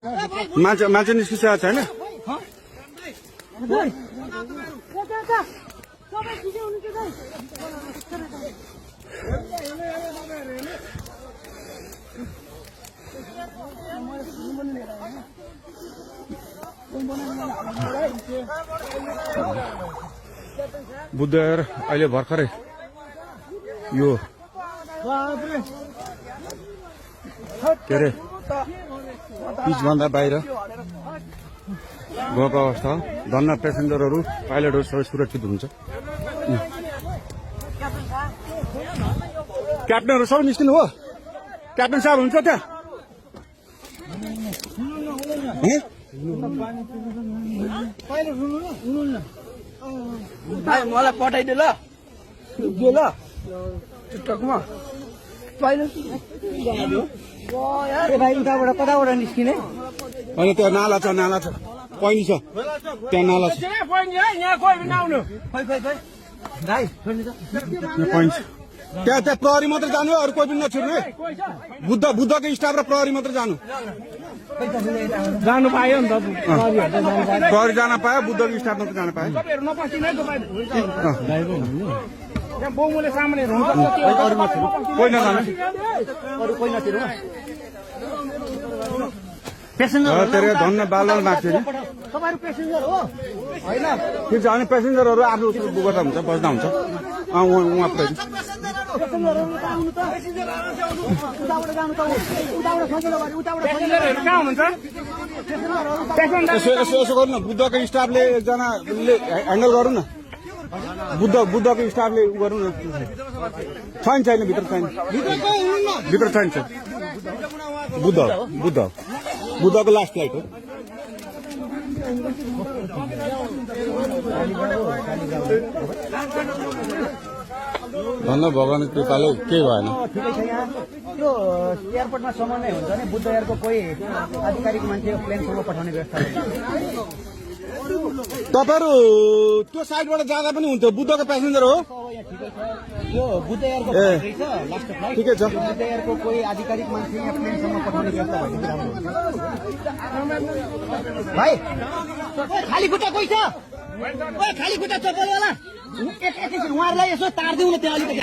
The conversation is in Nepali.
मान्छे निस्किसकेको छैन। बुद्धविहार अहिले भर्खरै यो के अरे पिचभन्दा बाहिर गएको अवस्था हो। धन्न पेसेन्जरहरू पाइलटहरू सबै सुरक्षित हुन्छ। क्याप्टनहरू सबै निस्किनु हो। क्याप्टन साहब हुन्छ त्यहाँ? मलाई पठाइदियो ल टिकटकमा भाइ उताबाट कताबाट निस्किने? अनि त्यहाँ नाला छ पैनी छ त्यहाँ नाला छ पैनी छ त्यहाँ प्रहरी मात्र जानु अरू कोही पनि नछिर्नु है। बुद्धको स्टाफ र प्रहरी मात्र जानु पायो नि त प्रहरी जान पायो बुद्धको स्टाफ मात्र जान पायो। कोही नजानु पेसेन्जर धन्न बालन माग्छ नि तपाईहरु पेसेन्जर हो हैन? ठिक छ। अनि पेसेन्जरहरू आफ्नो गर्दा हुन्छ बस्दा हुन्छ उहाँ प्रहरी यसो गर्नु न। बुद्धको स्टाफले एकजनाले ह्यान्डल गरौँ न। बुद्धको स्टाफले गरौँ न। छैन भित्र छैन बुद्धको लास्ट फ्लाइट हो। धन्न भगवान कृपाले केही भएन। यो एयरपोर्टमा समन्वय हुन्छ नि बुद्ध एयरको कोही आधिकारिक मान्छे प्लेनसम्म पठाउने व्यवस्था तपाईहरु त्यो साइडबाट जाँदा पनि हुन्छ। बुद्धको प्यासेन्जर हो यो बुद्ध एयरको लास्ट फ्लाइट ठिकै छ। बुद्ध एयरको कोही आधिकारिक मान्छे यहाँ प्लेनसम्म पठाउने व्यवस्था भएपछि राम्रो हुन्छ। भाइ खाली खुट्टा कोही छ? खाली खुट्टा चप्पल होला उहाँहरूलाई यसो तारिदिउँ न त्यहाँ अलिकति।